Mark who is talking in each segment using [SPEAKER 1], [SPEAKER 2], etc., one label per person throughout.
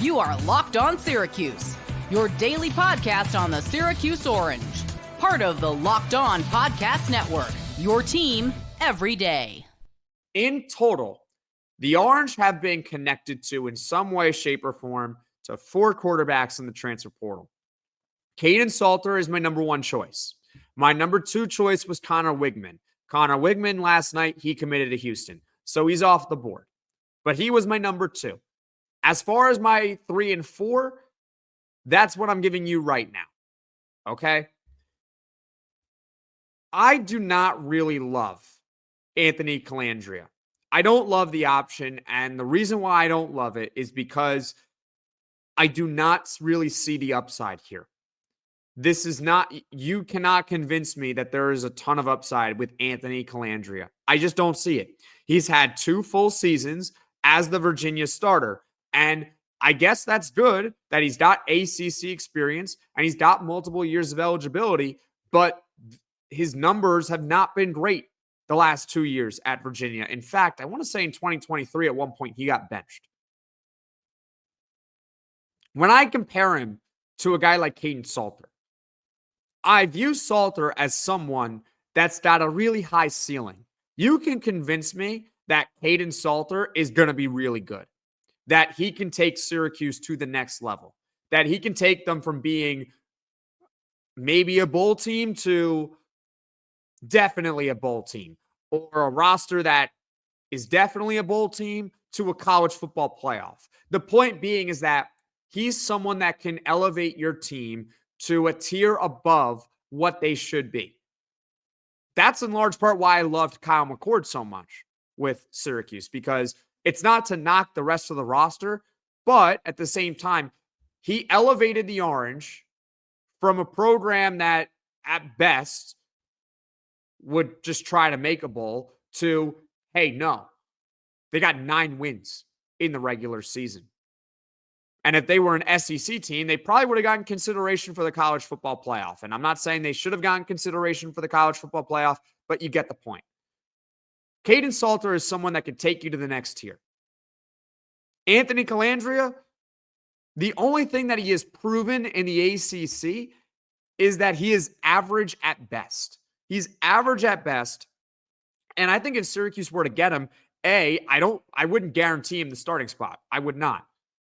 [SPEAKER 1] You are Locked On Syracuse, your daily podcast on the Syracuse Orange. Part of the Locked On Podcast Network, your team every day.
[SPEAKER 2] In total, the Orange have been connected to, in some way, shape, or form, to 4 quarterbacks in the transfer portal. Kaidon Salter is my number 1 choice. My number 2 choice was Connor Weigman. Connor Weigman last night, he committed to Houston, so he's off the board. But he was my number 2. As far as my 3 and 4, that's what I'm giving you right now. Okay? I do not really love Anthony Colandrea. I don't love the option, and the reason why I don't love it is because I do not really see the upside here. This is not, you cannot convince me that there is a ton of upside with Anthony Colandrea. I just don't see it. He's had 2 full seasons as the Virginia starter. And I guess that's good that he's got ACC experience and he's got multiple years of eligibility, but his numbers have not been great the last 2 years at Virginia. In fact, I want to say in 2023, at one point, he got benched. When I compare him to a guy like Kaidon Salter, I view Salter as someone that's got a really high ceiling. You can convince me that Kaidon Salter is going to be really good, that he can take Syracuse to the next level, that he can take them from being maybe a bowl team to definitely a bowl team, or a roster that is definitely a bowl team to a college football playoff. The point being is that he's someone that can elevate your team to a tier above what they should be. That's in large part why I loved Kyle McCord so much with Syracuse, because it's not to knock the rest of the roster, but at the same time, he elevated the Orange from a program that at best would just try to make a bowl to, hey, no, they got 9 wins in the regular season. And if they were an SEC team, they probably would have gotten consideration for the college football playoff. And I'm not saying they should have gotten consideration for the college football playoff, but you get the point. Kaidon Salter is someone that could take you to the next tier. Anthony Colandrea, the only thing that he has proven in the ACC is that he is average at best. He's average at best. And I think if Syracuse were to get him, I wouldn't guarantee him the starting spot. I would not.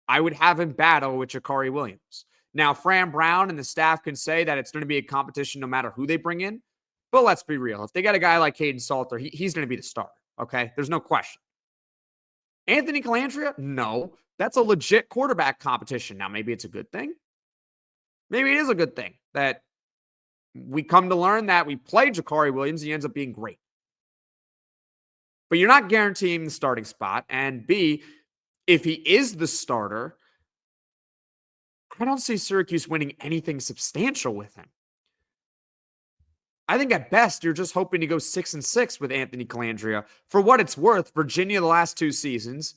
[SPEAKER 2] I would have him battle with Jakari Williams. Now, Fran Brown and the staff can say that it's going to be a competition no matter who they bring in. But let's be real. If they got a guy like Kaidon Salter, he's going to be the starter. Okay? There's no question. Anthony Colandrea? No. That's a legit quarterback competition. Now, maybe it's a good thing. Maybe it is a good thing that we come to learn that we play Jakari Williams. He ends up being great. But you're not guaranteeing the starting spot. And B, if he is the starter, I don't see Syracuse winning anything substantial with him. I think at best, you're just hoping to go 6-6 with Anthony Colandrea. For what it's worth, Virginia the last 2 seasons,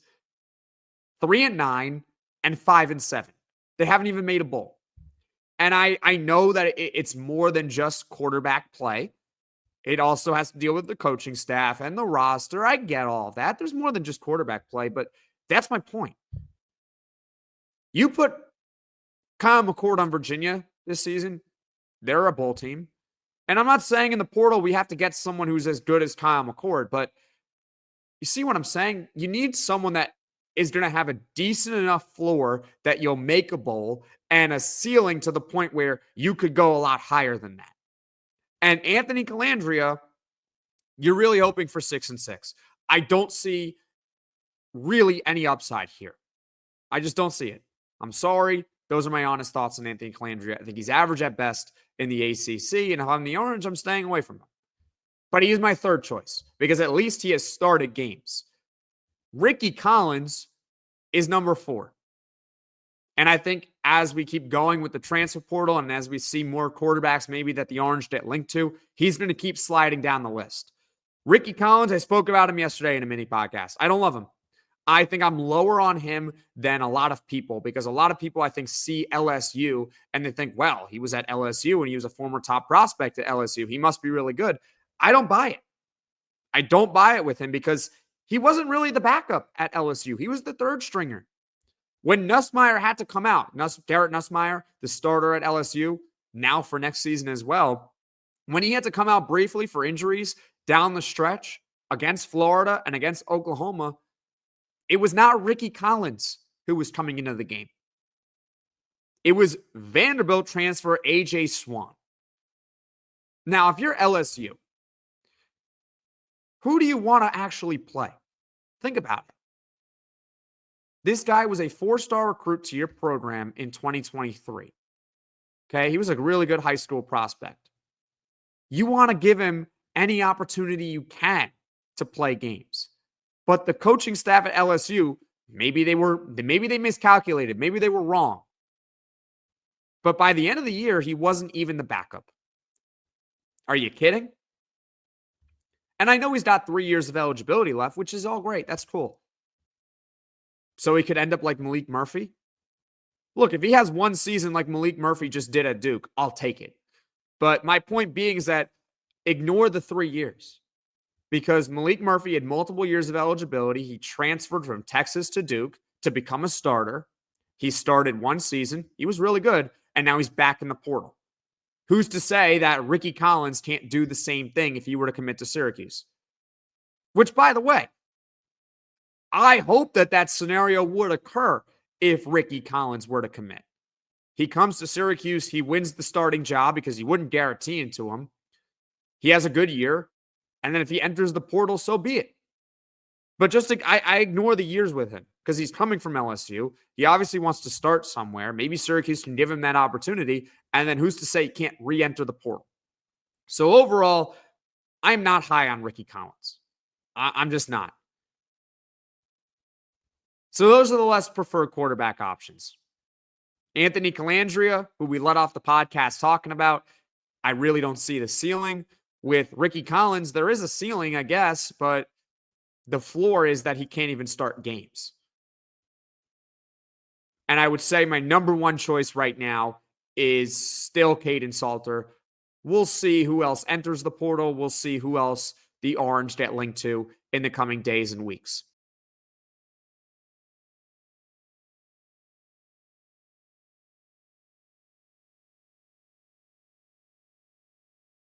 [SPEAKER 2] 3-9 and 5-7. They haven't even made a bowl. And I know that it's more than just quarterback play. It also has to deal with the coaching staff and the roster. I get all of that. There's more than just quarterback play, but that's my point. You put Kyle McCord on Virginia this season, they're a bowl team. And I'm not saying in the portal we have to get someone who's as good as Kyle McCord, but you see what I'm saying? You need someone that is going to have a decent enough floor that you'll make a bowl and a ceiling to the point where you could go a lot higher than that. And Anthony Colandrea, you're really hoping for 6-6. I don't see really any upside here. I just don't see it. I'm sorry. Those are my honest thoughts on Anthony Colandrea. I think he's average at best in the ACC, and if I'm the Orange, I'm staying away from him. But he is my 3rd choice because at least he has started games. Rickie Collins is number 4. And I think as we keep going with the transfer portal and as we see more quarterbacks maybe that the Orange get linked to, he's going to keep sliding down the list. Rickie Collins, I spoke about him yesterday in a mini podcast. I don't love him. I think I'm lower on him than a lot of people because a lot of people, I think, see LSU and they think, well, he was at LSU and he was a former top prospect at LSU. He must be really good. I don't buy it. I don't buy it with him because he wasn't really the backup at LSU. He was the 3rd stringer. When Nussmeier had to come out, Garrett Nussmeier, the starter at LSU, now for next season as well, when he had to come out briefly for injuries down the stretch against Florida and against Oklahoma, it was not Rickie Collins who was coming into the game. It was Vanderbilt transfer A.J. Swan. Now, if you're LSU, who do you want to actually play? Think about it. This guy was a 4-star recruit to your program in 2023. Okay, he was a really good high school prospect. You want to give him any opportunity you can to play games. But the coaching staff at LSU, maybe they miscalculated, maybe they were wrong. But by the end of the year, he wasn't even the backup. Are you kidding? And I know he's got 3 years of eligibility left, which is all great. That's cool. So he could end up like Malik Murphy. Look, if he has one season like Malik Murphy just did at Duke, I'll take it. But my point being is that ignore the 3 years. Because Malik Murphy had multiple years of eligibility. He transferred from Texas to Duke to become a starter. He started one season. He was really good. And now he's back in the portal. Who's to say that Rickie Collins can't do the same thing if he were to commit to Syracuse? Which, by the way, I hope that scenario would occur if Rickie Collins were to commit. He comes to Syracuse. He wins the starting job because he wouldn't guarantee it to him. He has a good year. And then if he enters the portal, so be it. But I ignore the years with him because he's coming from LSU. He obviously wants to start somewhere. Maybe Syracuse can give him that opportunity. And then who's to say he can't re-enter the portal? So overall, I'm not high on Rickie Collins. I'm just not. So those are the less preferred quarterback options. Anthony Colandrea, who we let off the podcast talking about, I really don't see the ceiling. With Rickie Collins, there is a ceiling, I guess, but the floor is that he can't even start games. And I would say my number one choice right now is still Kaidon Salter. We'll see who else enters the portal. We'll see who else the Orange get linked to in the coming days and weeks.